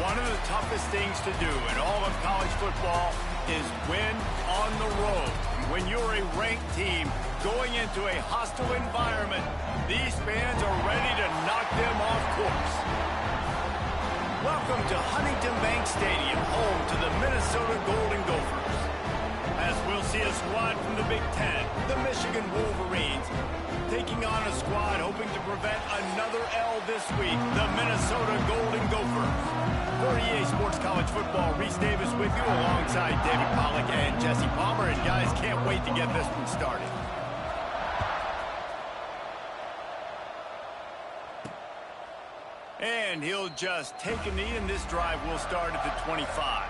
One of the toughest things to do in all of college football is win on the road. When you're a ranked team going into a hostile environment, these fans are ready to knock them off course. Welcome to Huntington Bank Stadium, home to the Minnesota Golden Gophers. As we'll see a squad from the Big Ten, the Michigan Wolverines, taking on a squad hoping to prevent another L this week, the Minnesota Golden Gophers. For EA Sports College Football, Reese Davis with you alongside David Pollack and Jesse Palmer. And guys, can't wait to get this one started. And he'll just take a knee, and this drive will start at the 25.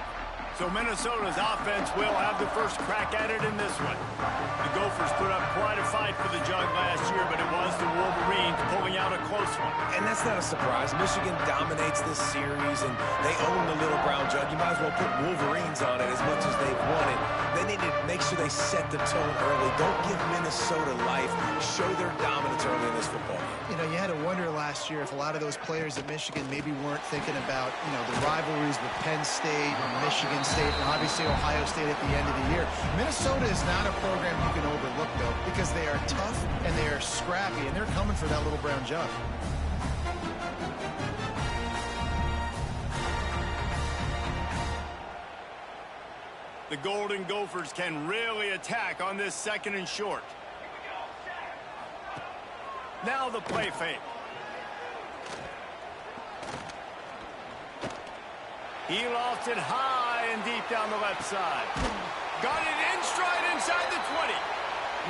So Minnesota's offense will have the first crack at it in this one. The Gophers put up quite a fight for the jug last year, but it was the Wolverines pulling out a close one. And that's not a surprise. Michigan dominates this series, and they own the little brown jug. You might as well put Wolverines on it as much as they've won it. They need to make sure they set the tone early. Don't give Minnesota life. Show their dominance early in this football game. You know, you had to wonder last year if a lot of those players at Michigan maybe weren't thinking about, you know, the rivalries with Penn State and Michigan State and obviously Ohio State at the end of the year. Minnesota is not a program you can overlook, though, because they are tough and they are scrappy, and they're coming for that little brown jug. The Golden Gophers can really attack on this second and short. Now the play fake. He lost it high and deep down the left side. Got it in stride inside the 20.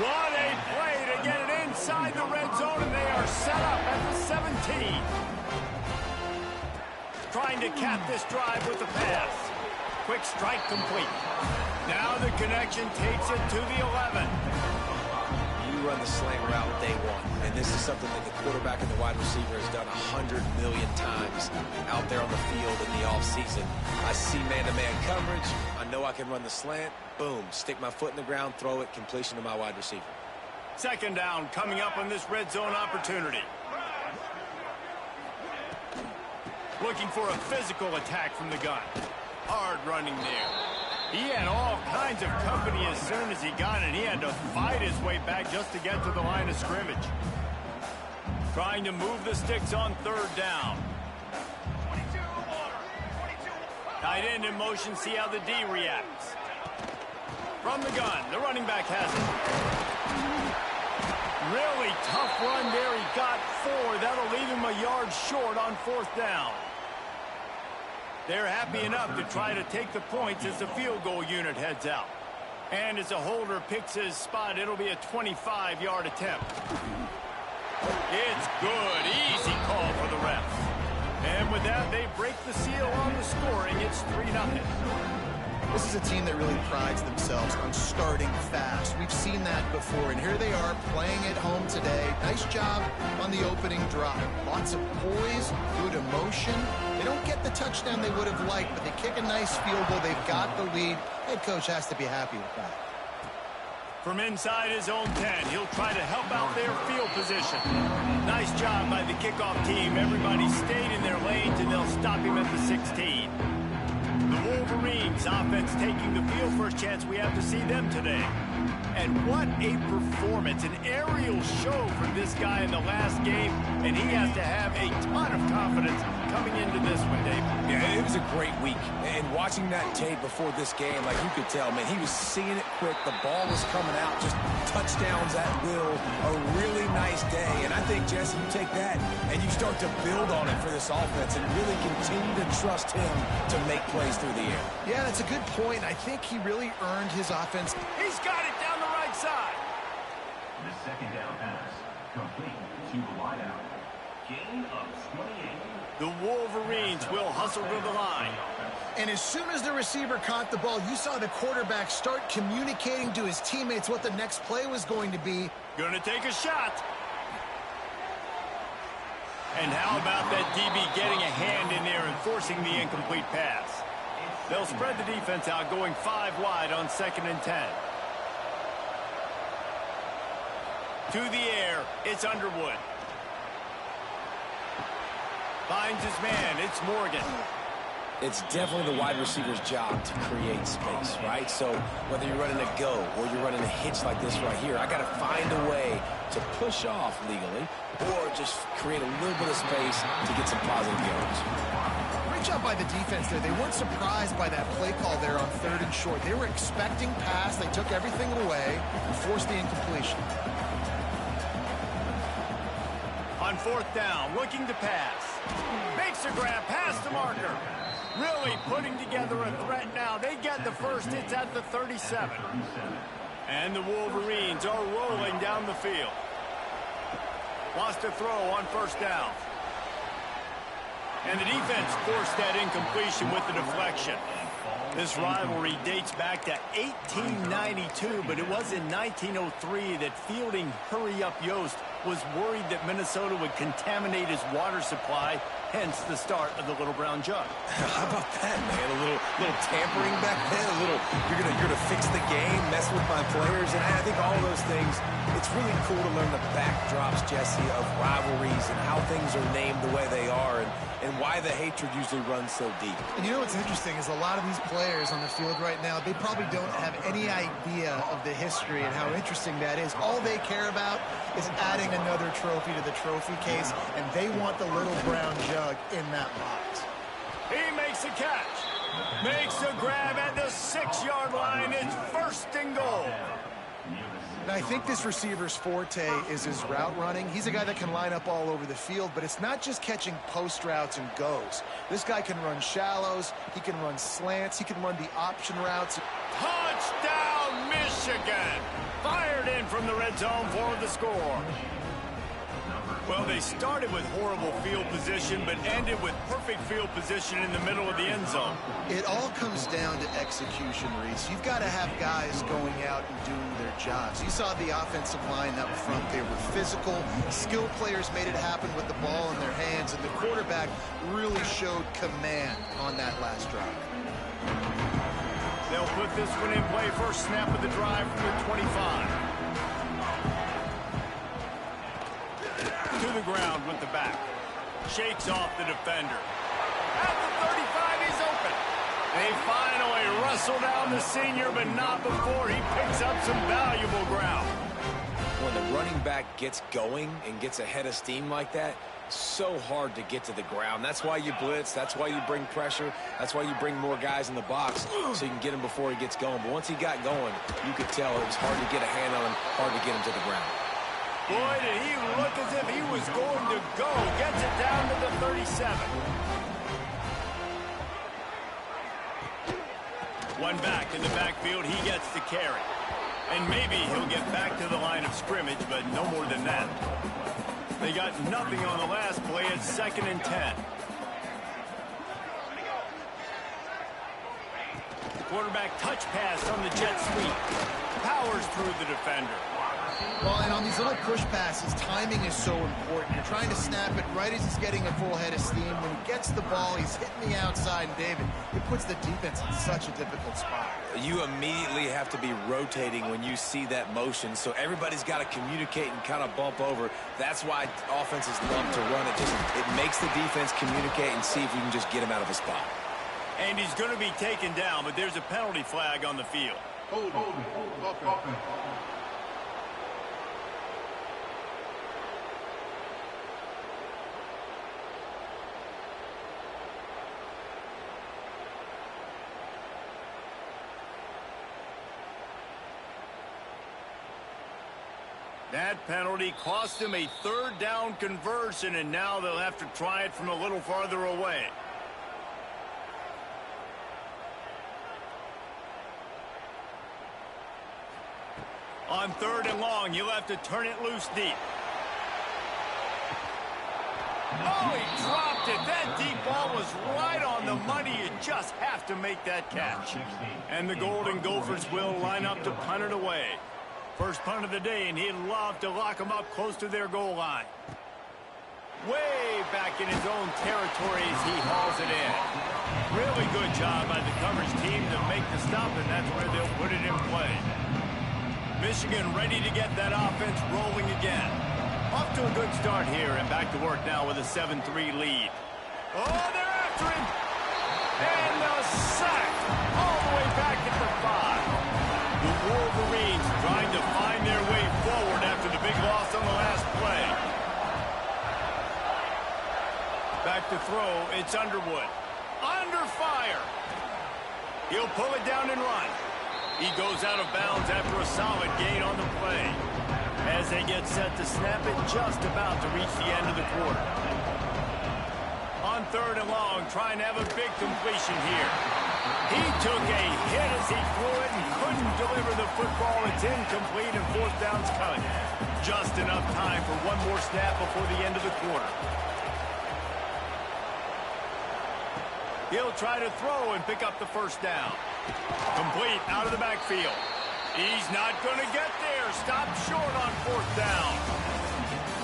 What a play to get it inside the red zone, and they are set up at the 17. Trying to cap this drive with a pass. Quick strike complete. Now the connection takes it to the 11. You run the slant route day one, and this is something that the quarterback and the wide receiver has done 100 million times out there on the field in the offseason. I see man-to-man coverage. I know I can run the slant. Boom, stick my foot in the ground, throw it, completion to my wide receiver. Second down coming up on this red zone opportunity. Looking for a physical attack from the gun. Hard running there. He had all kinds of company as soon as he got it. He had to fight his way back just to get to the line of scrimmage. Trying to move the sticks on third down. Tight end in motion, see how the D reacts. From the gun, the running back has it. Really tough run there. He got 4. That'll leave him a yard short on fourth down. They're happy enough to try to take the points as the field goal unit heads out. And as a holder picks his spot, it'll be a 25-yard attempt. It's good. Easy call for the refs. And with that, they break the seal on the scoring. It's 3-0. This is a team that really prides themselves on starting fast. We've seen that before, and here they are playing at home today. Nice job on the opening drive. Lots of poise, good emotion. They don't get the touchdown they would have liked, but they kick a nice field goal. They've got the lead. Head coach has to be happy with that. From inside his own 10, he'll try to help out their field position. Nice job by the kickoff team. Everybody stayed in their lanes, and they'll stop him at the 16. The Wolverines offense taking the field. First chance we have to see them today. And what a performance, an aerial show from this guy in the last game, and he has to have a ton of confidence coming into this one, Dave. Yeah, it was a great week. And watching that tape before this game, like you could tell, man, he was seeing it quick. The ball was coming out, just touchdowns at will. A really nice day. And I think, Jesse, you take that and you start to build on it for this offense and really continue to trust him to make plays through the air. Yeah, that's a good point. I think he really earned his offense. He's got it down the right side. The second down pass, complete to the wideout. Gain of 28. The Wolverines will hustle to the line. And as soon as the receiver caught the ball, you saw the quarterback start communicating to his teammates what the next play was going to be. Gonna take a shot. And how about that DB getting a hand in there and forcing the incomplete pass? They'll spread the defense out, going 5 wide on 2nd and 10. To the air, it's Underwood. Finds his man, it's Morgan. It's definitely the wide receiver's job to create space, right? So whether you're running a go or you're running a hitch like this right here, I got to find a way to push off legally or just create a little bit of space to get some positive yards. Great job by the defense there. They weren't surprised by that play call there on 3rd and short. They were expecting pass. They took everything away and forced the incompletion. On 4th down, looking to pass. Makes a grab past the marker. Really putting together a threat now. They get the first. It's at the 37. And the Wolverines are rolling down the field. Lost a throw on 1st down. And the defense forced that incompletion with the deflection. This rivalry dates back to 1892, but it was in 1903 that fielding Hurry-Up Yost was worried that Minnesota would contaminate his water supply, hence the start of the Little Brown Jug. How about that, man? A little tampering back then, a little, you're gonna fix the game, mess with my players, and I think all those things, it's really cool to learn the backdrops, Jesse, of rivalries and how things are named the way they are and why the hatred usually runs so deep. And you know what's interesting is a lot of these players on the field right now, they probably don't have any idea of the history and how interesting that is. All they care about is adding another trophy to the trophy case, and they want the Little Brown Jug in that box. He makes a catch. Makes a grab at the 6-yard line. It's 1st and goal. And I think this receiver's forte is his route running. He's a guy that can line up all over the field, but it's not just catching post routes and goes. This guy can run shallows, he can run slants, he can run the option routes. Touchdown, Michigan! Fired in from the red zone for the score. Well, they started with horrible field position, but ended with perfect field position in the middle of the end zone. It all comes down to execution, Reese. You've got to have guys going out and doing their jobs. You saw the offensive line up front. They were physical. Skilled players made it happen with the ball in their hands, and the quarterback really showed command on that last drive. They'll put this one in play. First snap of the drive from the 25. To the ground with the back. Shakes off the defender. At the 35, he's open. They finally wrestle down the senior, but not before he picks up some valuable ground. When the running back gets going and gets ahead of steam like that, so hard to get to the ground. That's why you blitz. That's why you bring pressure. That's why you bring more guys in the box so you can get him before he gets going. But once he got going, you could tell it was hard to get a hand on him, hard to get him to the ground. Boy, did he look as if he was going to go. Gets it down to the 37. One back in the backfield. He gets the carry. And maybe he'll get back to the line of scrimmage, but no more than that. They got nothing on the last play. It's 2nd and 10. Quarterback touch pass on the jet sweep. Powers through the defender. Well, and on these little push passes, timing is so important. You're trying to snap it right as he's getting a full head of steam. When he gets the ball, he's hitting the outside, and David, it puts the defense in such a difficult spot. You immediately have to be rotating when you see that motion, so everybody's got to communicate and kind of bump over. That's why offenses love to run it. It makes the defense communicate and see if you can just get him out of a spot. And he's going to be taken down, but there's a penalty flag on the field. Hold. That penalty cost them a 3rd down conversion, and now they'll have to try it from a little farther away. On 3rd and long, you'll have to turn it loose deep. Oh, he dropped it. That deep ball was right on the money. You just have to make that catch. And the Golden Gophers will line up to punt it away. First punt of the day, and he'd love to lock them up close to their goal line. Way back in his own territory as he hauls it in. Really good job by the coverage team to make the stop, and that's where they'll put it in play. Michigan ready to get that offense rolling again. Off to a good start here, and back to work now with a 7-3 lead. Oh, they're after him! And the sack all the way back at the 5. The Wolverines trying to find their way forward after the big loss on the last play. Back to throw, it's Underwood. Under fire. He'll pull it down and run. He goes out of bounds after a solid gain on the play. As they get set to snap it, just about to reach the end of the quarter. On 3rd and long, trying to have a big completion here. He took a hit as he threw it and couldn't deliver the football. It's incomplete and 4th down's coming. Just enough time for one more snap before the end of the quarter. He'll try to throw and pick up the 1st down. Complete out of the backfield. He's not going to get there. Stop short on 4th down.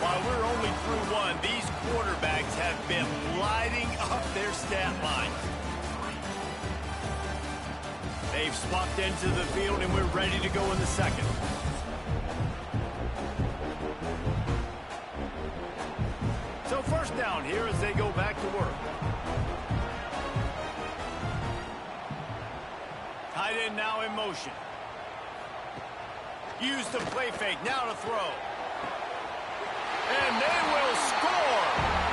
While we're only through one, these quarterbacks have been lighting up their stat line. They've swapped into the field, and we're ready to go in the 2nd. So 1st down here as they go back to work. Tight end now in motion. Use the play fake, now to throw. And they will score.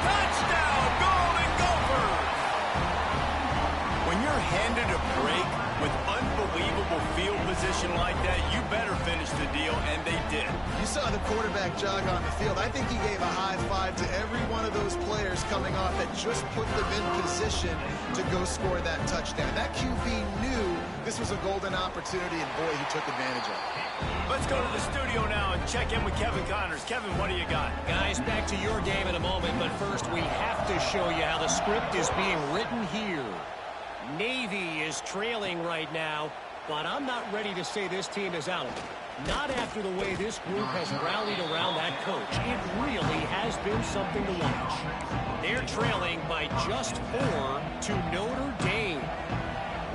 Touchdown, Golden Gophers! When you're handed a break with unbelievable field position like that, you better finish the deal, and they did. You saw the quarterback jog on the field. I think he gave a high five to every one of those players coming off that just put them in position to go score that touchdown. That QB knew this was a golden opportunity, and boy, he took advantage of it. Let's go to the studio now and check in with Kevin Connors. Kevin, what do you got? Guys, back to your game in a moment, but first we have to show you how the script is being written here. Navy is trailing right now, but I'm not ready to say this team is out of it. Not after the way this group has rallied around that coach. It really has been something to watch. They're trailing by just 4 to Notre Dame.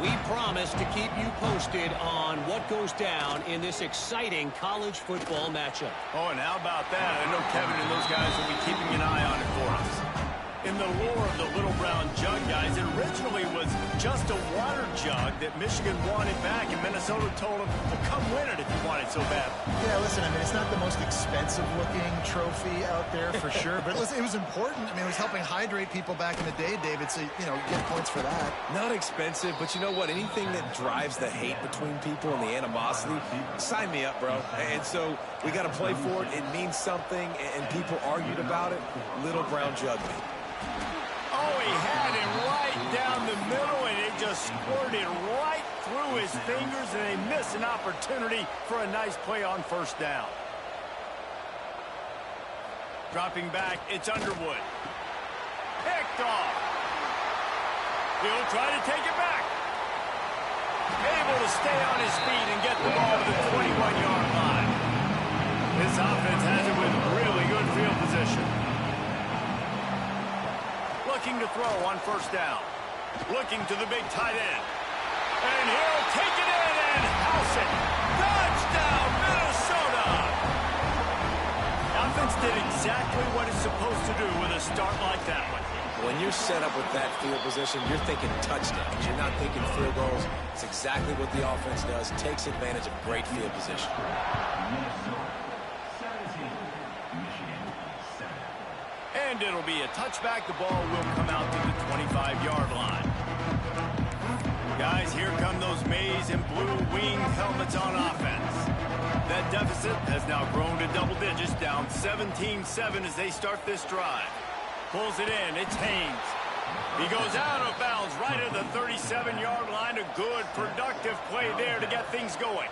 We promise to keep you posted on what goes down in this exciting college football matchup. Oh, and how about that? I know Kevin and those guys will be keeping an eye on it for us. In the lore of the little brown jug, guys, it originally was just a water jug that Michigan wanted back, and Minnesota told them, well, come win it if you want it so bad. Yeah, listen, I mean, it's not the most expensive-looking trophy out there for sure, but listen, it was important. I mean, it was helping hydrate people back in the day, David, so, you know, get points for that. Not expensive, but you know what? Anything that drives the hate between people and the animosity, sign me up, bro. And so we got to play for it. It means something, and people argued about it. Little brown jug, man. Oh, he had it right down the middle, and it just squirted right through his fingers, and they miss an opportunity for a nice play on 1st down. Dropping back, it's Underwood. Picked off. He'll try to take it back. Able to stay on his feet and get the ball to the 21-yard line. This offense has it with really good field position. Looking to throw on 1st down. Looking to the big tight end. And he'll take it in and house it. Touchdown, Minnesota! Offense did exactly what it's supposed to do with a start like that one. When you're set up with that field position, you're thinking touchdowns. You're not thinking field goals. It's exactly what the offense does. Takes advantage of great field position. Minnesota 17, Michigan 7. And it'll be a touchback. The ball will come out to the 25-yard line. Guys, here come those maize and blue wing helmets on offense. That deficit has now grown to double digits, down 17-7 as they start this drive. Pulls it in. It's Haynes. He goes out of bounds right at the 37-yard line. A good, productive play there to get things going.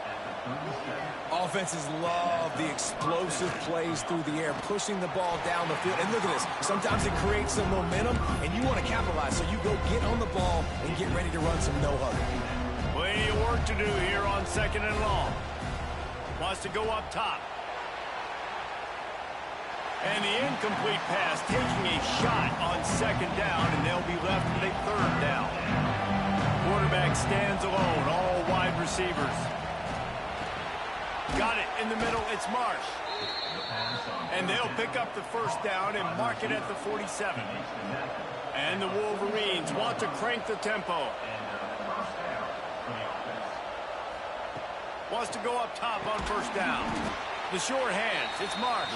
Offenses love the explosive plays through the air, pushing the ball down the field. And look at this. Sometimes it creates some momentum, and you want to capitalize. So you go get on the ball and get ready to run some no-huddle. Plenty of work to do here on 2nd and long. Wants to go up top. And the incomplete pass taking a shot on 2nd down, and they'll be left with a 3rd down. Quarterback stands alone, all wide receivers. Got it in the middle, it's Marsh. And they'll pick up the first down and mark it at the 47. And the Wolverines want to crank the tempo. Wants to go up top on first down. The short hands, it's Marsh.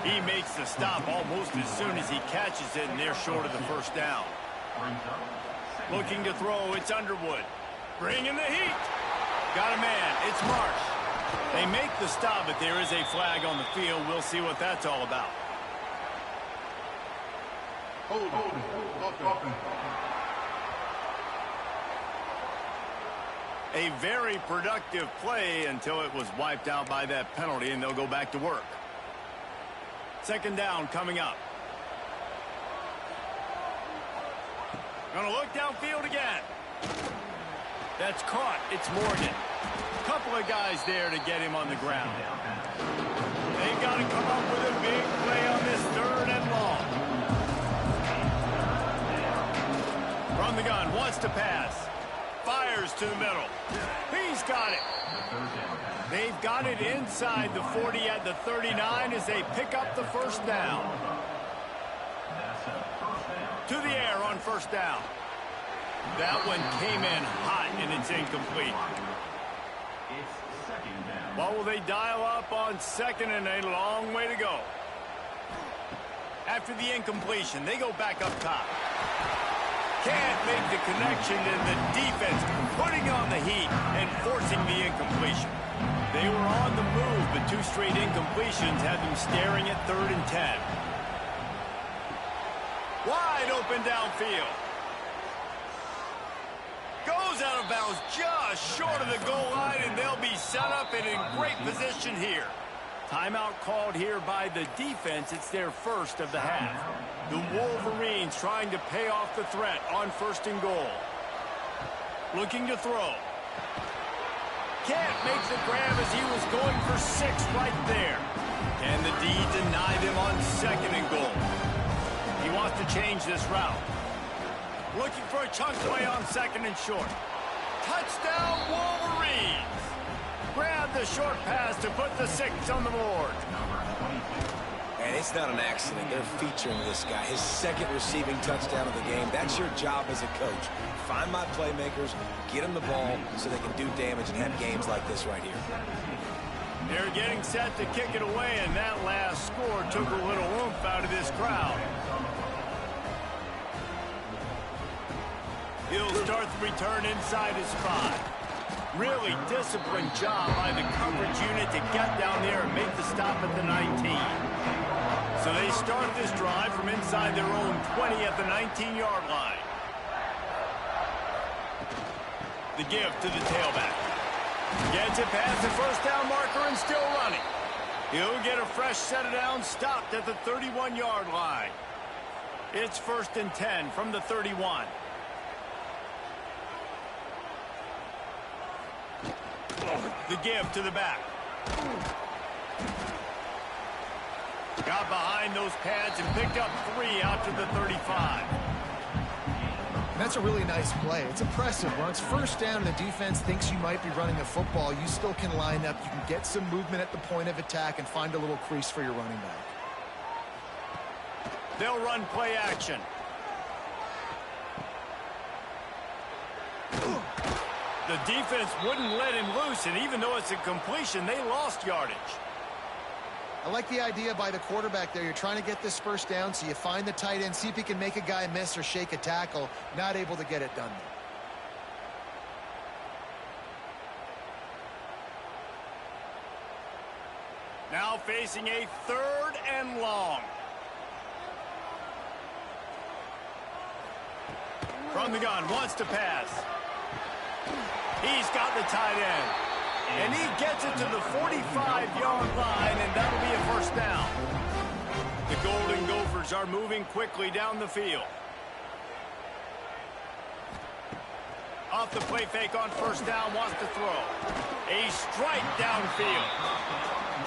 He makes the stop almost as soon as he catches it, and they're short of the first down. Looking to throw, it's Underwood. Bringing the heat. Got a man, it's Marsh. They make the stop, but there is a flag on the field. We'll see what that's all about. A very productive play until it was wiped out by that penalty, and they'll go back to work. Second down coming up. Gonna look downfield again. That's caught. It's Morgan. Couple of guys there to get him on the ground. They've got to come up with a big play on this third and long. From the gun, wants to pass. Fires to the middle. He's got it. They've got it inside the 40 at the 39 as they pick up the first down. To the air on first down. That one came in hot, and it's incomplete. What will they dial up on second, and a long way to go? After the incompletion, they go back up top. Can't make the connection, and the defense putting on the heat and forcing the incompletion. They were on the move, but two straight incompletions had them staring at 3rd and 10. Wide open downfield. Goes out of bounds just short of the goal line, and they'll be set up and in great position here. Timeout called here by the defense. It's their first of the half. The Wolverines trying to pay off the threat on 1st and goal. Looking to throw. Can't make the grab as he was going for 6 right there. Can the D deny them on 2nd and goal? He wants to change this route. Looking for a chunk play on 2nd and short. Touchdown, Wolverines! Grab the short pass to put the 6 on the board. And it's not an accident. They're featuring this guy. His 2nd receiving touchdown of the game. That's your job as a coach. Find my playmakers, get them the ball so they can do damage and have games like this right here. They're getting set to kick it away, and that last score took a little oomph out of this crowd. He'll start the return inside his 5. Really disciplined job by the coverage unit to get down there and make the stop at the 19. So they start this drive from inside their own 20 at the 19-yard line. The give to the tailback. Gets it past the first down marker and still running. He'll get a fresh set of downs stopped at the 31-yard line. It's 1st and 10 from the 31. The give to the back. Got behind those pads and picked up 3 out to the 35. That's a really nice play. It's impressive. When it's first down and the defense thinks you might be running a football, you still can line up. You can get some movement at the point of attack and find a little crease for your running back. They'll run play action. The defense wouldn't let him loose, and even though it's a completion, they lost yardage. I like the idea by the quarterback there. You're trying to get this first down, so you find the tight end, see if he can make a guy miss or shake a tackle. Not able to get it done. Now facing a 3rd and long. From the gun, wants to pass. He's got the tight end. And he gets it to the 45-yard line, and that'll be a first down. The Golden Gophers are moving quickly down the field. Off the play fake on first down, wants to throw. A strike downfield.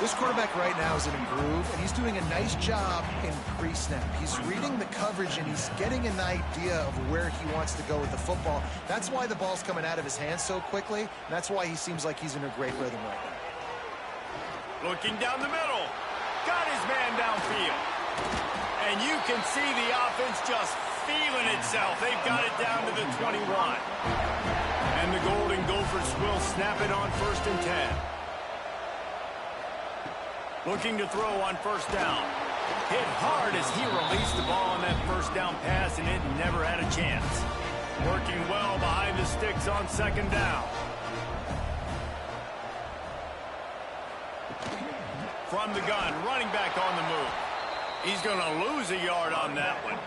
This quarterback right now is in a groove, and he's doing a nice job in pre-snap. He's reading the coverage, and he's getting an idea of where he wants to go with the football. That's why the ball's coming out of his hands so quickly. And that's why he seems like he's in a great rhythm right now. Looking down the middle. got his man downfield. And you can see the offense just feeling itself. They've got it down to the 21. And the Golden Gophers will snap it on 1st and 10. Looking to throw on 1st down. Hit hard as he released the ball on that 1st down pass, and it never had a chance. Working well behind the sticks on 2nd down. From the gun, running back on the move. He's going to lose a yard on that one.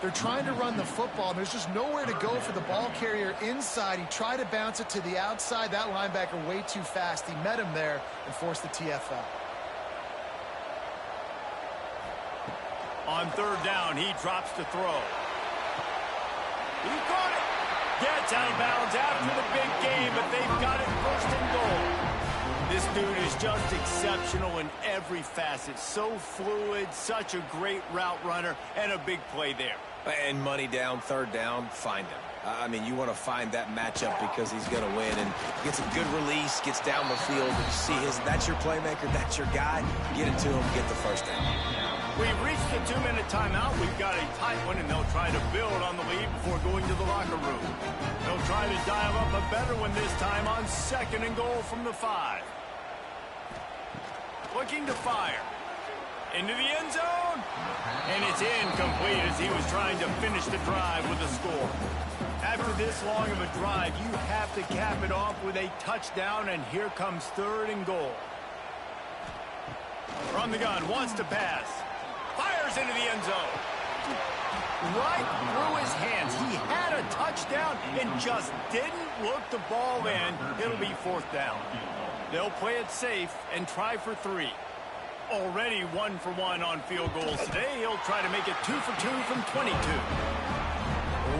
They're trying to run the football, and there's just nowhere to go for the ball carrier inside. He tried to bounce it to the outside. That linebacker way too fast. He met him there and forced the TFL. On 3rd down, he drops to throw. He caught it. Gets out of bounds after the big game, but they've got it 1st and goal. This dude is just exceptional in every facet. So fluid, such a great route runner, and a big play there. And money down, 3rd down, find him. I mean, you want to find that matchup because he's going to win. And gets a good release, gets down the field. You see that's your playmaker, that's your guy. Get it to him, get the 1st down. We've reached the 2-minute timeout. We've got a tight one, and they'll try to build on the lead before going to the locker room. They'll try to dial up a better one this time on 2nd and goal from the 5. Looking to fire. Into the end zone. And it's incomplete as he was trying to finish the drive with a score. After this long of a drive, you have to cap it off with a touchdown, and here comes 3rd and goal. From the gun, wants to pass. Fires into the end zone. Right through his hands. He had a touchdown and just didn't look the ball in. It'll be 4th down. They'll play it safe and try for 3. Already 1 for 1 on field goals today. He'll try to make it 2 for 2 from 22.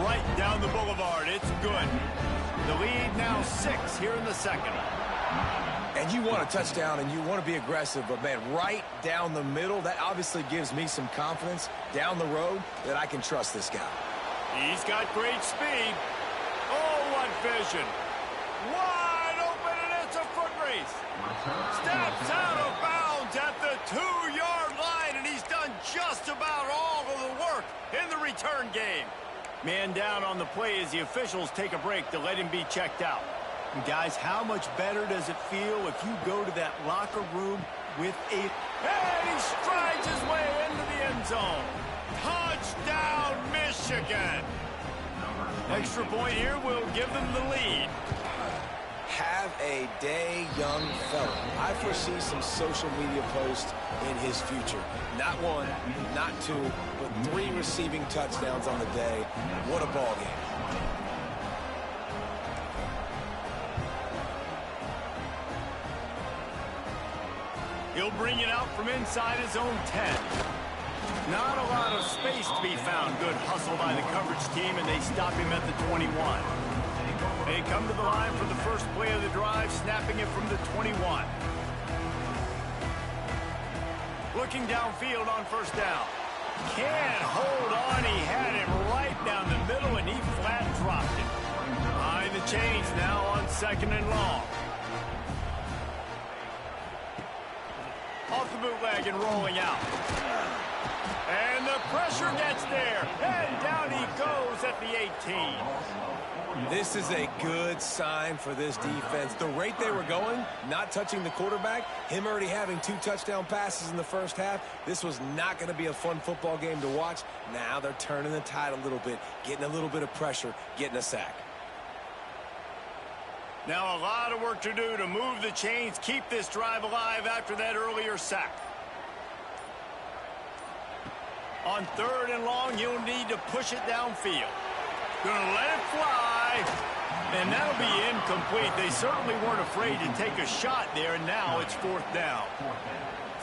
Right down the boulevard. It's good. The lead now 6 here in the 2nd. And you want a touchdown and you want to be aggressive, but man, right down the middle, that obviously gives me some confidence down the road that I can trust this guy. He's got great speed. Oh, what vision. Wide open, and it's a foot race. Steps out of bounds at the 2-yard line, and he's done just about all of the work in the return game. Man down on the play as the officials take a break to let him be checked out. And guys, how much better does it feel if you go to that locker room with a... And he strides his way into the end zone. Touchdown, Michigan. Extra point here will give them the lead. Have a day, young fella. I foresee some social media posts in his future. Not 1, not 2, but 3 receiving touchdowns on the day. What a ball game. He'll bring it out from inside his own 10. Not a lot of space to be found. Good hustle by the coverage team, and they stop him at the 21. They come to the line for the first play of the drive, snapping it from the 21. Looking downfield on 1st down. Can't hold on. He had him right down the middle, and he flat dropped it. Behind the chains now on 2nd and long. Off the bootleg and rolling out. And the pressure gets there. And down he goes at the 18. This is a good sign for this defense. The rate they were going, not touching the quarterback, him already having 2 touchdown passes in the first half, this was not going to be a fun football game to watch. Now they're turning the tide a little bit, getting a little bit of pressure, getting a sack. Now a lot of work to do to move the chains, keep this drive alive after that earlier sack. On 3rd and long, you'll need to push it downfield. Gonna let it fly, and that'll be incomplete. They certainly weren't afraid to take a shot there, and now it's 4th down.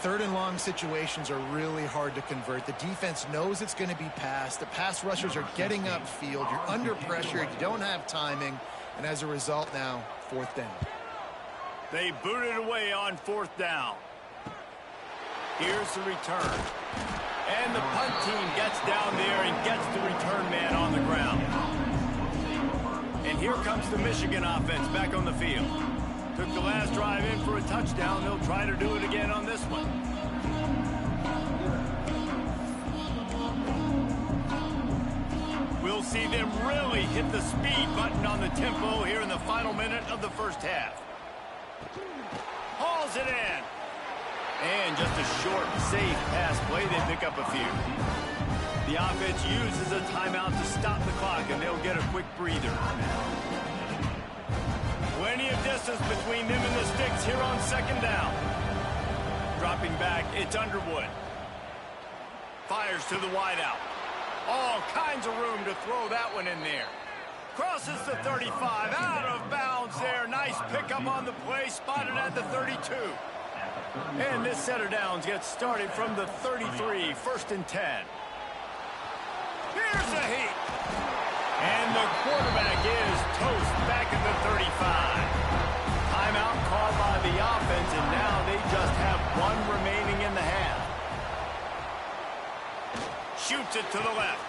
3rd and long situations are really hard to convert. The defense knows it's going to be passed. The pass rushers are getting upfield. You're under pressure. You don't have timing. And as a result now, 4th down. They boot it away on 4th down. Here's the return. And the punt team gets down there and gets the return man on the ground. And here comes the Michigan offense back on the field. Took the last drive in for a touchdown. They'll try to do it again on this one. see them really hit the speed button on the tempo here in the final minute of the first half. Hauls it in. And just a short, safe pass play. They pick up a few. The offense uses a timeout to stop the clock, and they'll get a quick breather. Plenty of distance between them and the sticks here on second down. Dropping back, it's Underwood. Fires to the wideout. All kinds of room to throw that one in there. Crosses the 35, out of bounds there. Nice pickup on the play, spotted at the 32. And this set of downs gets started from the 33, 1st and 10. Here's a heat. And the quarterback is toast back at the 35. Timeout called by the offense, and now they just have one remaining in the half. Shoots it to the left.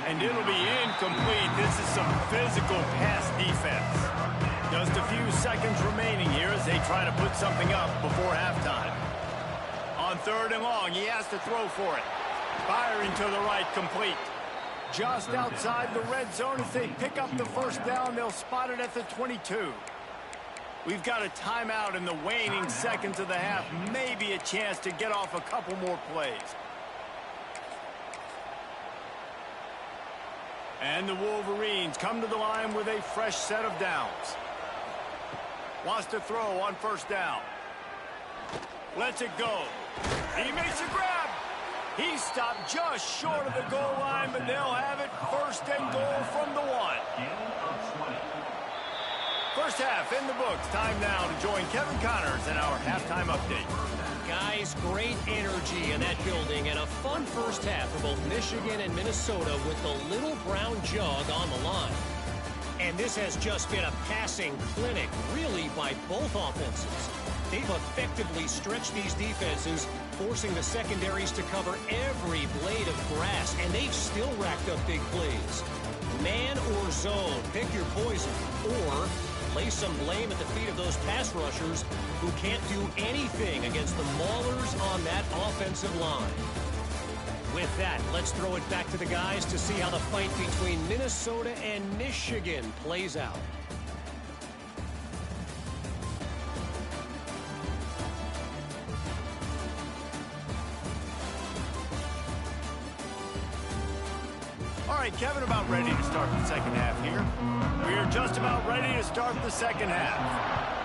And it'll be incomplete. This is some physical pass defense. Just a few seconds remaining here as they try to put something up before halftime. On 3rd and long, he has to throw for it. Firing to the right, complete. Just outside the red zone as they pick up the first down. They'll spot it at the 22. We've got a timeout in the waning seconds of the half. Maybe a chance to get off a couple more plays. And the Wolverines come to the line with a fresh set of downs. Wants to throw on 1st down. Lets it go. He makes a grab. He stopped just short of the goal line, but they'll have it 1st and goal from the 1. First half in the books. Time now to join Kevin Connors in our halftime update. Guys, great energy in that building and a fun first half for both Michigan and Minnesota with the little brown jug on the line. And this has just been a passing clinic, really, by both offenses. They've effectively stretched these defenses, forcing the secondaries to cover every blade of grass, and they've still racked up big plays. Man or zone, pick your poison, or lay some blame at the feet of those pass rushers who can't do anything against the maulers on that offensive line. With that, let's throw it back to the guys to see how the fight between Minnesota and Michigan plays out. All right, Kevin, about ready to start the second half here. We are just about ready to start the second half.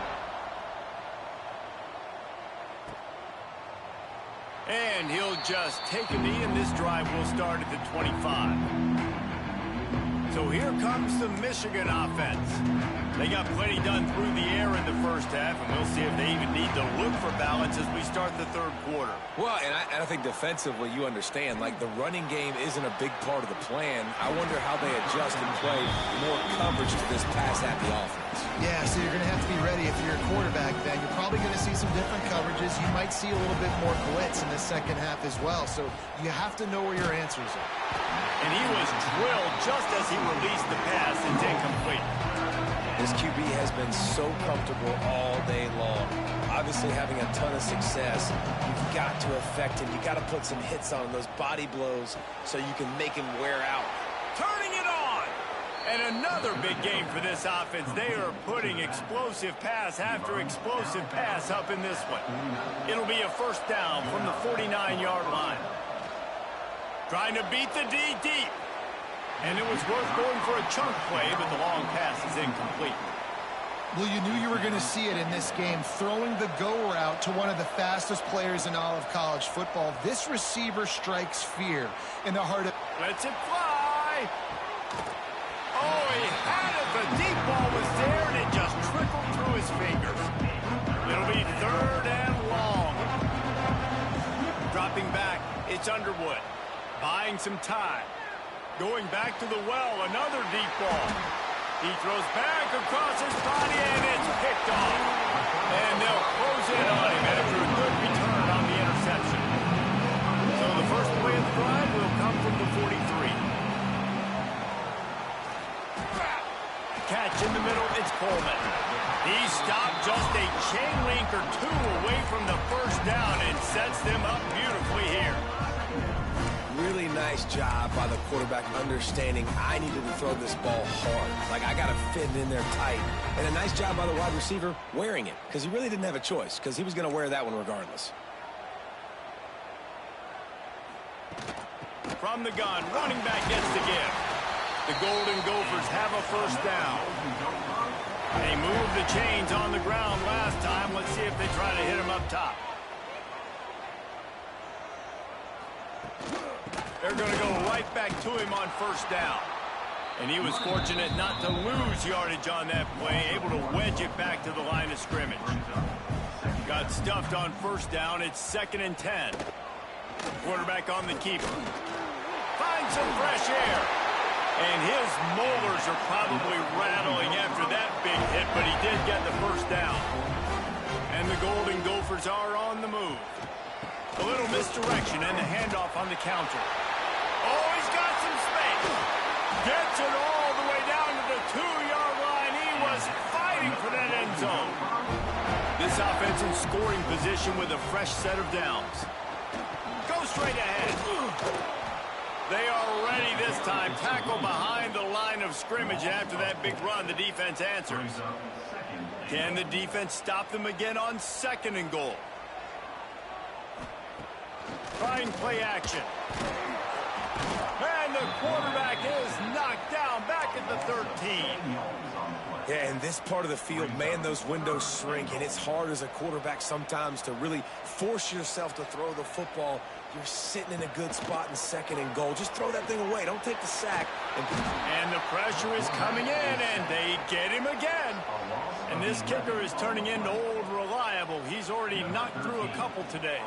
And he'll just take a knee, and this drive will start at the 25. So here comes the Michigan offense. They got plenty done through the air in the first half, and we'll see if they even need to look for balance as we start the third quarter. Well, and I think defensively, you understand, like the running game isn't a big part of the plan. I wonder how they adjust and play more coverage to this pass-happy offense. Yeah, so you're going to have to be ready if you're a quarterback then. You're probably going to see some different coverages. You might see a little bit more blitz in the second half as well. So you have to know where your answers are. And he was drilled just as he released the pass. It's incomplete. This QB has been so comfortable all day long. Obviously having a ton of success. You've got to affect him. You've got to put some hits on him, those body blows, so you can make him wear out. Turning it on. And another big game for this offense. They are putting explosive pass after explosive pass up in this one. It'll be a first down from the 49-yard line. Trying to beat the D deep. And it was worth going for a chunk play, but the long pass is incomplete. Well, you knew you were going to see it in this game, throwing the go route to one of the fastest players in all of college football. This receiver strikes fear in the heart of... Lets it fly. Oh, he had it. The deep ball was there, and it just trickled through his fingers. It'll be 3rd and long. Dropping back, it's Underwood. Buying some time. Going back to the well, another deep ball. He throws back across his body, and it's picked off. And they'll close in on him after a good return on the interception. So the first play of the drive will come from the 43. Catch in the middle, it's Coleman. He stopped just a chain link or two away from the first down and sets them up beautifully here. really nice job by the quarterback understanding I needed to throw this ball hard. Like, I got to fit it in there tight. And a nice job by the wide receiver wearing it, because he really didn't have a choice, because he was going to wear that one regardless. From the gun, running back gets the give. The Golden Gophers have a first down. They moved the chains on the ground last time. Let's see if they try to hit him up top. They're going to go right back to him on first down. And he was fortunate not to lose yardage on that play, able to wedge it back to the line of scrimmage. Got stuffed on first down. It's 2nd and 10. Quarterback on the keeper. Finds some fresh air. And his molars are probably rattling after that big hit, but he did get the first down. And the Golden Gophers are on the move. A little misdirection and the handoff on the counter. Oh, he's got some space. Gets it all the way down to the 2-yard line. He was fighting for that end zone. This offense in scoring position with a fresh set of downs. Go straight ahead. They are ready this time. Tackle behind the line of scrimmage. And after that big run, the defense answers. Can the defense stop them again on 2nd and goal? Trying play action. And the quarterback is knocked down back at the 13. Yeah, in this part of the field, man, those windows shrink, and it's hard as a quarterback sometimes to really force yourself to throw the football. You're sitting in a good spot in 2nd and goal. Just throw that thing away. Don't take the sack. And the pressure is coming in, and they get him again. And this kicker is turning into old reliable. He's already knocked through a couple today.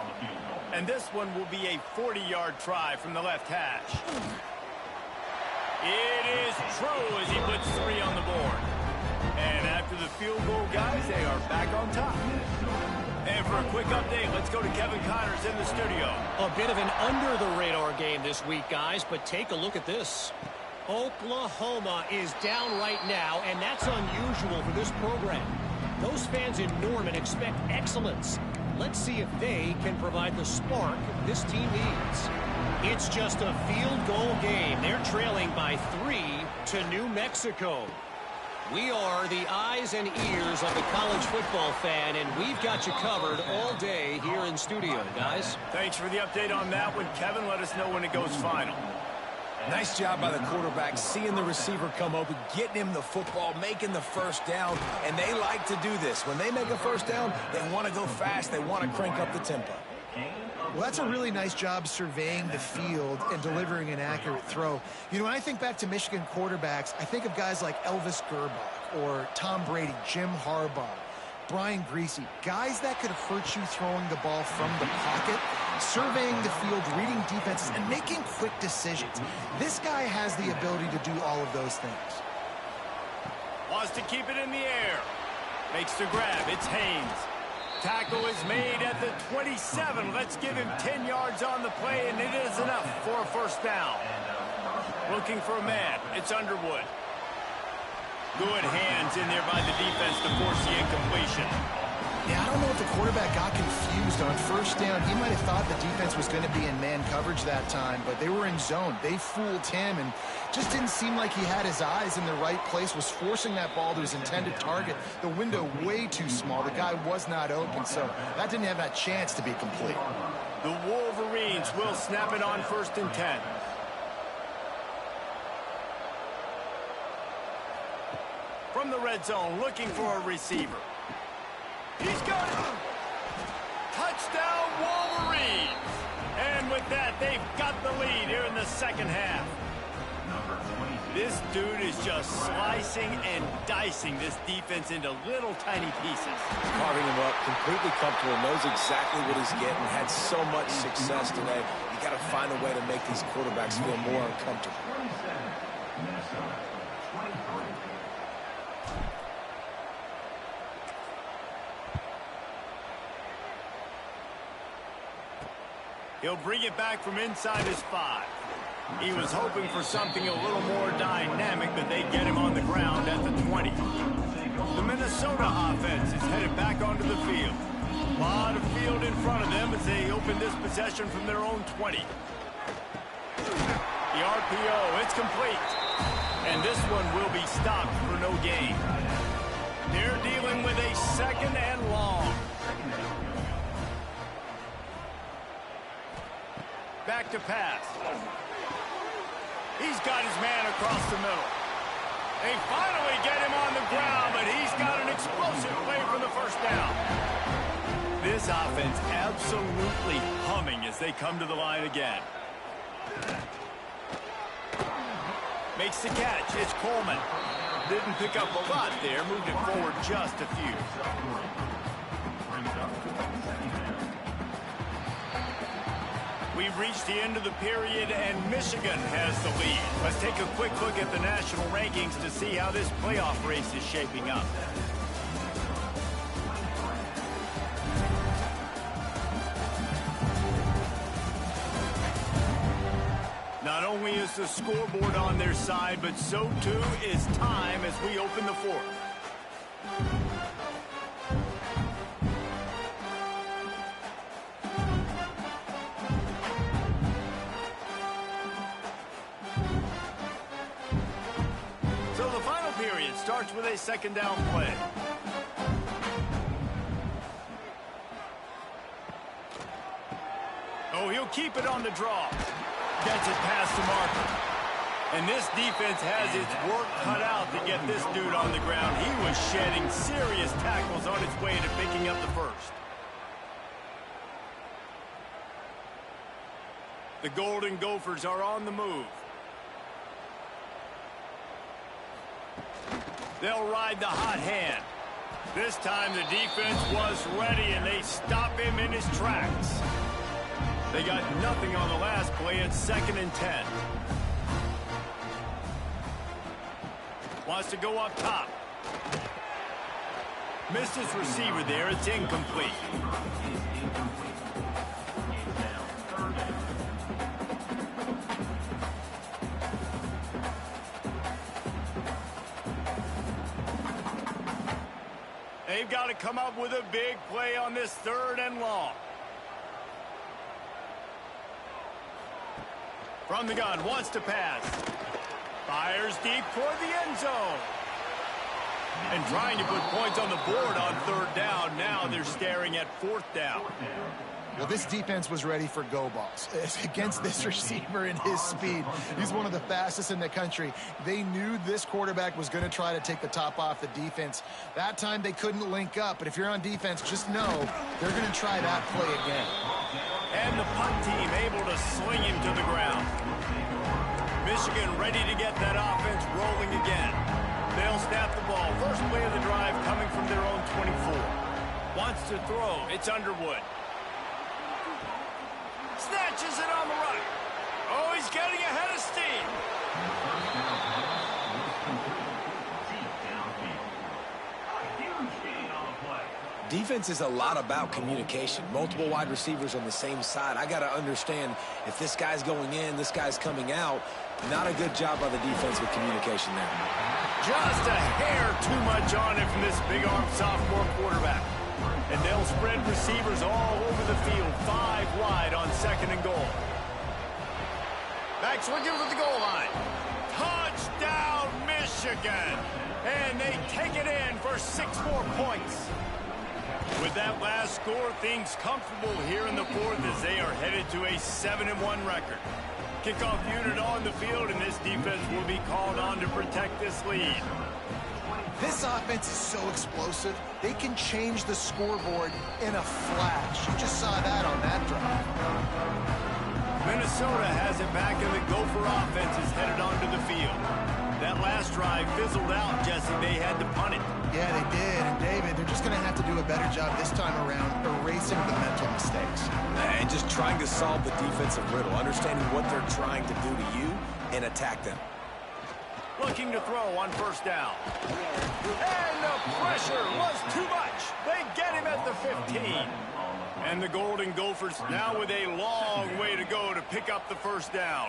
And this one will be a 40-yard try from the left hash. It is true as he puts 3 on the board. And after the field goal, guys, they are back on top. And for a quick update, let's go to Kevin Connors in the studio. A bit of an under-the-radar game this week, guys, but take a look at this. Oklahoma is down right now, and that's unusual for this program. Those fans in Norman expect excellence. Let's see if they can provide the spark this team needs. It's just a field goal game. They're trailing by 3 to New Mexico. We are the eyes and ears of the college football fan, and we've got you covered all day here in studio, guys. Thanks for the update on that one, Kevin. Let us know when it goes final. Nice job by the quarterback, seeing the receiver come open, getting him the football, making the first down, and they like to do this. When they make a first down, they want to go fast. They want to crank up the tempo. Well, that's a really nice job surveying the field and delivering an accurate throw. You know, when I think back to Michigan quarterbacks, I think of guys like Elvis Gerbach or Tom Brady, Jim Harbaugh, Brian Griese, guys that could hurt you throwing the ball from the pocket, surveying the field, reading defenses, and making quick decisions. This guy has the ability to do all of those things. Wants to keep it in the air. Makes the grab. It's Haynes. Tackle is made at the 27. Let's give him 10 yards on the play, and it is enough for a first down. Looking for a man. It's Underwood. Good hands in there by the defense to force the incompletion. Yeah, I don't know if the quarterback got confused on first down. He might have thought the defense was going to be in man coverage that time, but they were in zone. They fooled him and just didn't seem like he had his eyes in the right place, was forcing that ball to his intended target. The window way too small. The guy was not open, so that didn't have that chance to be complete. The Wolverines will snap it on 1st and 10. From the red zone, looking for a receiver. He's got it. Touchdown, Wolverines. And with that, they've got the lead here in the second half. This dude is just slicing and dicing this defense into little tiny pieces. Carving him up, completely comfortable, knows exactly what he's getting, had so much success today. You got to find a way to make these quarterbacks feel more uncomfortable. He'll bring it back from inside his 5. He was hoping for something a little more dynamic, but they get him on the ground at the 20. The Minnesota offense is headed back onto the field. A lot of field in front of them as they open this possession from their own 20. The RPO, it's complete. And this one will be stopped for no gain. They're dealing with a second and long. Back to pass. He's got his man across the middle. They finally get him on the ground, but he's got an explosive play for the first down. This offense absolutely humming as they come to the line again. Makes the catch. It's Coleman. Didn't pick up a lot there. Moved it forward just a few. We've reached the end of the period, and Michigan has the lead. Let's take a quick look at the national rankings to see how this playoff race is shaping up. Not only is the scoreboard on their side, but so too is time as we open the fourth. So the final period starts with a second down play. Oh, he'll keep it on the draw. Gets it past the marker. And this defense has its work cut out to get this dude on the ground. He was shedding serious tackles on his way to picking up the first. The Golden Gophers are on the move. They'll ride the hot hand. This time the defense was ready, and they stop him in his tracks. They got nothing on the last play. It's 2nd and 10. Wants to go up top. Missed his receiver there. It's incomplete. They've got to come up with a big play on this 3rd and long. From the gun, wants to pass. Fires deep toward the end zone. And trying to put points on the board on 3rd down. Now they're staring at 4th down. Well, this defense was ready for go balls against this receiver and his speed. He's one of the fastest in the country. They knew this quarterback was going to try to take the top off the defense. That time they couldn't link up, but if you're on defense, just know they're going to try that play again. And the punt team able to sling him to the ground. Michigan ready to get that offense rolling again. They'll snap the ball. First play of the drive coming from their own 24. Wants to throw. It's Underwood. Snatches it on the run. Oh, he's getting ahead of steam. Defense is a lot about communication. Multiple wide receivers on the same side. I got to understand if this guy's going in, this guy's coming out. Not a good job by the defense with communication there. Just a hair too much on it from this big-armed sophomore quarterback. And they'll spread receivers all over the field, 5 wide on 2nd and goal. Back swinging for the goal line. Touchdown, Michigan! And they take it in for 6 more points. With that last score, things comfortable here in the 4th as they are headed to a 7-1 record. Kickoff unit on the field, and this defense will be called on to protect this lead. This offense is so explosive, they can change the scoreboard in a flash. You just saw that on that drive. Minnesota has it back, and the Gopher offense is headed onto the field. That last drive fizzled out, Jesse. They had to punt it. Yeah, they did. And, David, they're just going to have to do a better job this time around erasing the mental mistakes. And just trying to solve the defensive riddle, understanding what they're trying to do to you and attack them. Looking to throw on 1st down. And the pressure was too much. They get him at the 15. And the Golden Gophers now with a long way to go to pick up the 1st down.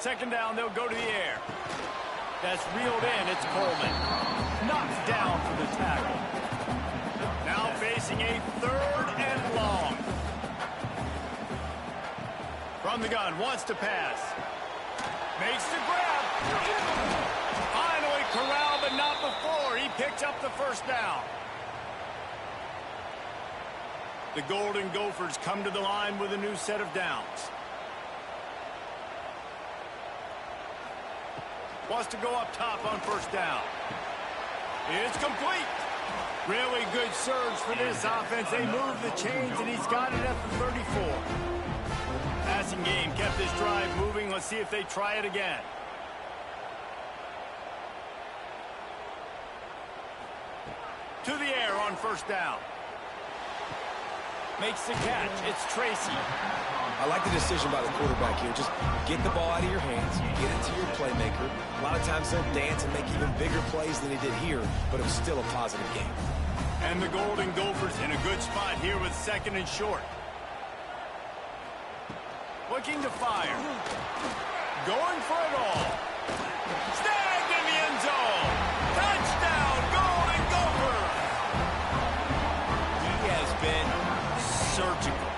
2nd down, they'll go to the air. That's reeled in. It's Coleman. Knocked down for the tackle. Now facing a 3rd and long. On the gun, wants to pass. Makes the grab. Finally corralled, but not before. He picks up the first down. The Golden Gophers come to the line with a new set of downs. Wants to go up top on first down. It's complete. Really good surge for this offense. They move the chains, and he's got it at the 34. Passing game kept this drive moving. Let's see if they try it again. To the air on first down. Makes the catch. It's Tracy. I like the decision by the quarterback here. Just get the ball out of your hands, get it to your playmaker. A lot of times he'll dance and make even bigger plays than he did here, but it was still a positive game. And the Golden Gophers in a good spot here with second and short. Looking to fire. Going for it all. Snagged in the end zone. Touchdown, Golden Gophers. He has been surgical.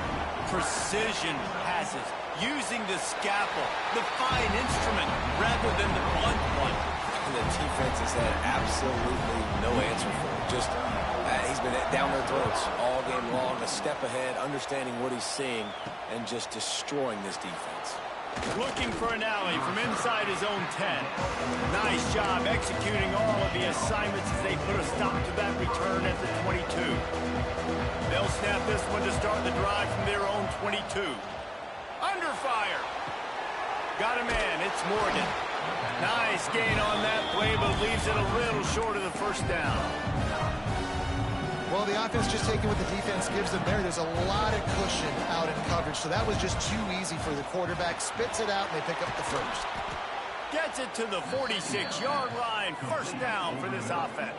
Precision passes. Using the scalpel, the fine instrument, rather than the blunt one. And the defense has had absolutely no answer for him. Just, he's been down their throats all game long, a step ahead, understanding what he's seeing, and just destroying this defense. Looking for an alley from inside his own 10. Nice job executing all of the assignments as they put a stop to that return at the 22. They'll snap this one to start the drive from their own 22. Under fire. Got a man. It's Morgan. Nice gain on that play, but leaves it a little short of the first down. Well, the offense just taking what the defense gives them there. There's a lot of cushion out in coverage, so that was just too easy for the quarterback. Spits it out, and they pick up the first. Gets it to the 46-yard line. First down for this offense.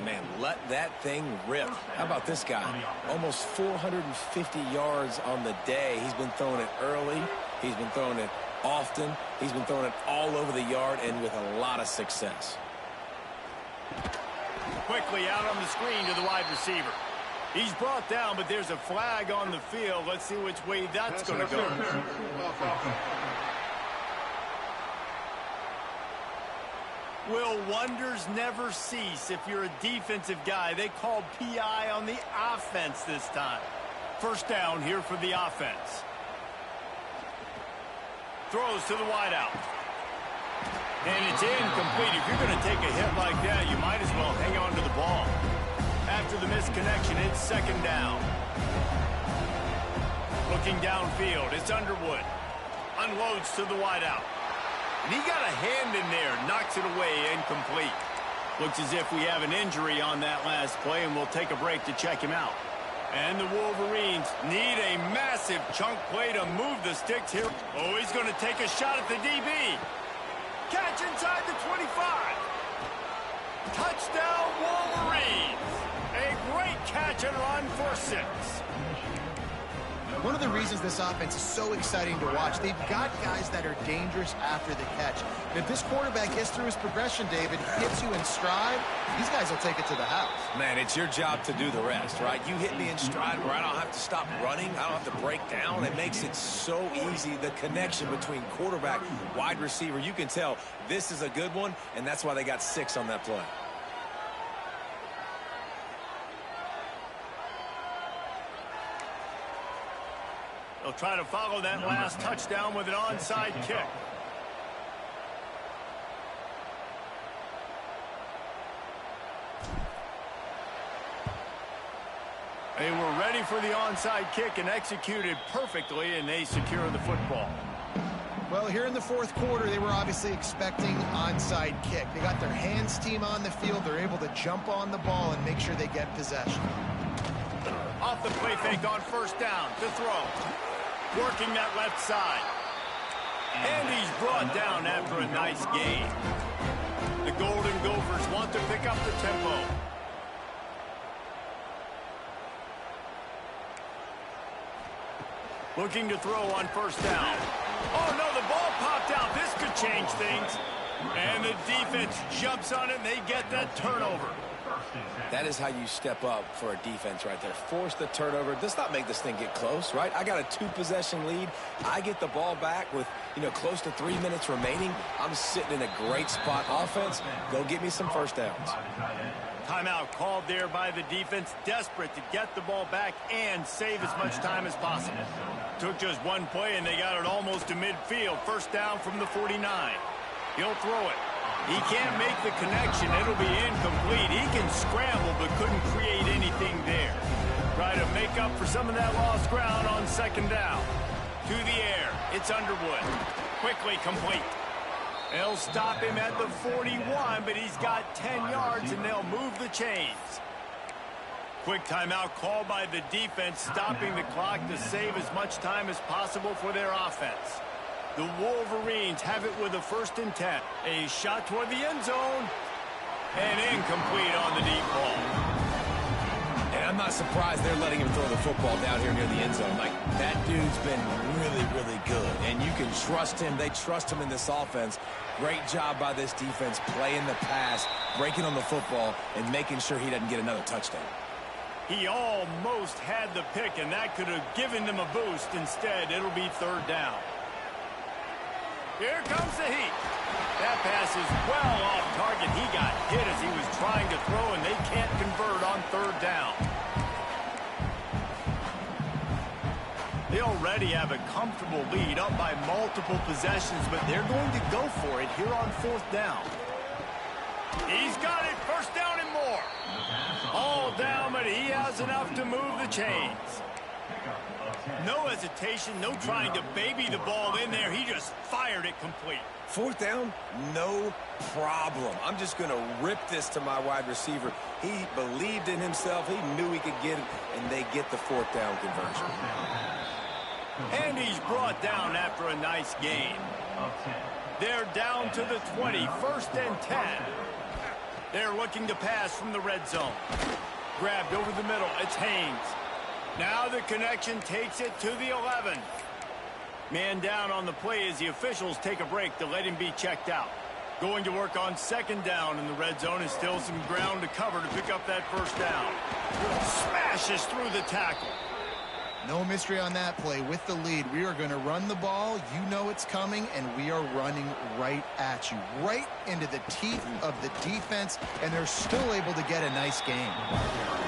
Man, let that thing rip. How about this guy? Almost 450 yards on the day. He's been throwing it early. He's been throwing it often. He's been throwing it all over the yard and with a lot of success. Quickly out on the screen to the wide receiver. He's brought down, but there's a flag on the field. Let's see which way that's going to go. Will wonders never cease if you're a defensive guy? They called PI on the offense this time. First down here for the offense. Throws to the wideout. And it's incomplete. If you're going to take a hit like that, you might as well hang on to the ball. After the misconnection, it's second down. Looking downfield, it's Underwood. Unloads to the wideout. And he got a hand in there, knocks it away, incomplete. Looks as if we have an injury on that last play, and we'll take a break to check him out. And the Wolverines need a massive chunk play to move the sticks here. Oh, he's going to take a shot at the DB. Catch inside the 25. Touchdown, Wolverines. A great catch and run for 6. One of the reasons this offense is so exciting to watch, they've got guys that are dangerous after the catch. And if this quarterback gets through his progression, David, hits you in stride, these guys will take it to the house. Man, it's your job to do the rest, right? You hit me in stride where I don't have to stop running. I don't have to break down. It makes it so easy, the connection between quarterback, wide receiver. You can tell this is a good one, and that's why they got 6 on that play. They'll try to follow that last touchdown with an onside kick. They were ready for the onside kick and executed perfectly, and they secure the football. Well, here in the fourth quarter, they were obviously expecting onside kick. They got their hands team on the field. They're able to jump on the ball and make sure they get possession. Off the play fake on first down to throw. Working that left side. And he's brought down after a nice gain. The Golden Gophers want to pick up the tempo. Looking to throw on first down. Oh, no, the ball popped out. This could change things. And the defense jumps on it, and they get that turnover. That is how you step up for a defense right there. Force the turnover. Let's not make this thing get close, right? I got a 2-possession lead. I get the ball back with, close to 3 minutes remaining. I'm sitting in a great spot. Offense, go get me some first downs. Timeout called there by the defense, desperate to get the ball back and save as much time as possible. Took just one play, and they got it almost to midfield. First down from the 49. He'll throw it. He can't make the connection. It'll be incomplete. He can scramble, but couldn't create anything there. Try to make up for some of that lost ground on second down. To the air. It's Underwood. Quickly complete. They'll stop him at the 41, but he's got 10 yards, and they'll move the chains. Quick timeout called by the defense, stopping the clock to save as much time as possible for their offense. The Wolverines have it with a 1st and 10. A shot toward the end zone. And incomplete on the deep ball. And I'm not surprised they're letting him throw the football down here near the end zone. Like, that dude's been really, really good. And you can trust him. They trust him in this offense. Great job by this defense playing the pass, breaking on the football, and making sure he doesn't get another touchdown. He almost had the pick, and that could have given them a boost. Instead, it'll be 3rd down. Here comes the heat. That pass is well off target. He got hit as he was trying to throw, and they can't convert on 3rd down. They already have a comfortable lead, up by multiple possessions, but they're going to go for it here on 4th down. He's got it. 1st down and more. All down, but he has enough to move the chains. No hesitation, no trying to baby the ball in there. He just fired it complete. 4th down, no problem. I'm just going to rip this to my wide receiver. He believed in himself. He knew he could get it, and they get the 4th down conversion. And he's brought down after a nice gain. They're down to the 20, 1st and 10. They're looking to pass from the red zone. Grabbed over the middle. It's Haynes. Now the connection takes it to the 11. Man down on the play as the officials take a break to let him be checked out. Going to work on 2nd down in the red zone, and still some ground to cover to pick up that 1st down. Smashes through the tackle. No mystery on that play. With the lead, we are going to run the ball. You know it's coming, and we are running right at you, right into the teeth of the defense, and they're still able to get a nice game.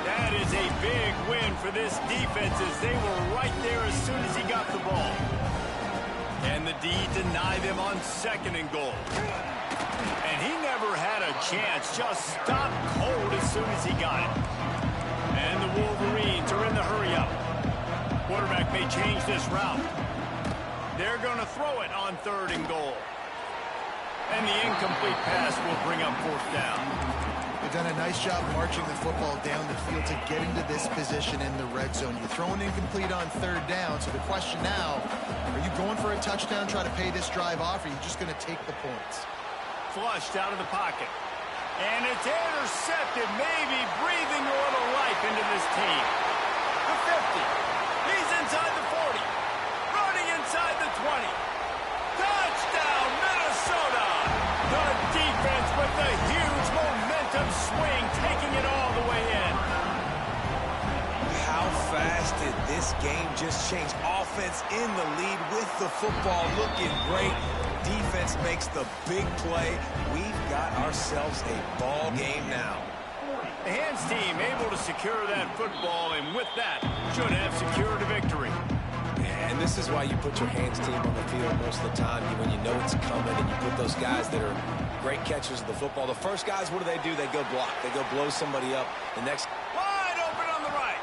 That is a big win for this defense as they were right there as soon as he got the ball. And the D deny them on 2nd and goal. And he never had a chance, just stopped cold as soon as he got it. And the Wolverines are in the hurry-up. Quarterback may change this route. They're going to throw it on 3rd and goal. And the incomplete pass will bring up 4th down. They've done a nice job marching the football down the field to get into this position in the red zone. You throw an incomplete on 3rd down, so the question now, are you going for a touchdown, try to pay this drive off, or are you just going to take the points? Flushed out of the pocket. And it's intercepted, maybe breathing a little life into this team. The 50. He's inside the 40. Running inside the 20. Touchdown, Minnesota! The defense with the huge momentum swing, taking it all the way in. How fast did this game just change? Offense in the lead with the football, looking great. Defense makes the big play. We've got ourselves a ball game now. The hands team able to secure that football, and with that, should have secured a victory. And this is why you put your hands team on the field most of the time, when you know it's coming, and you put those guys that are great catchers of the football. The first guys, what do? They go block. They go blow somebody up. The next... Wide open on the right.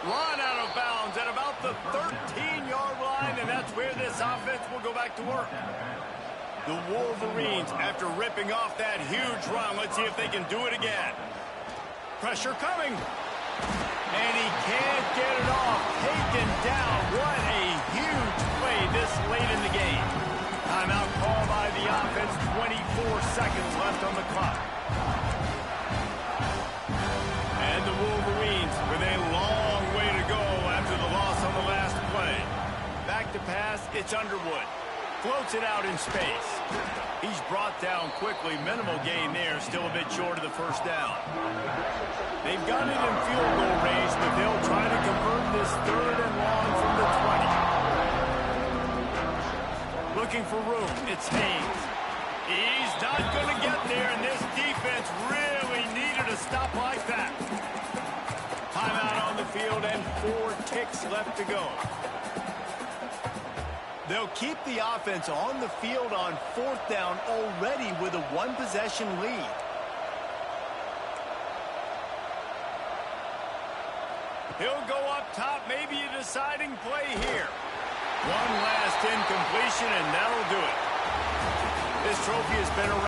Run out of bounds at about the 13-yard line, and that's where this offense will go back to work. The Wolverines, after ripping off that huge run, let's see if they can do it again. Pressure coming. And he can't get it off. Taken down. What a huge play this late in the game. Timeout call by the offense. 24 seconds left on the clock. And the Wolverines with a long way to go after the loss on the last play. Back to pass. It's Underwood. Floats it out in space. He's brought down quickly. Minimal gain there. Still a bit short of the first down. They've got it in field goal range, but they'll try to convert this 3rd and long from the 20. Looking for room. It's Haynes. He's not going to get there, and this defense really needed a stop like that. Timeout on the field and 4 ticks left to go. They'll keep the offense on the field on 4th down already with a 1-possession lead. He'll go up top, maybe a deciding play here. One last incompletion, and that'll do it. This trophy has been around.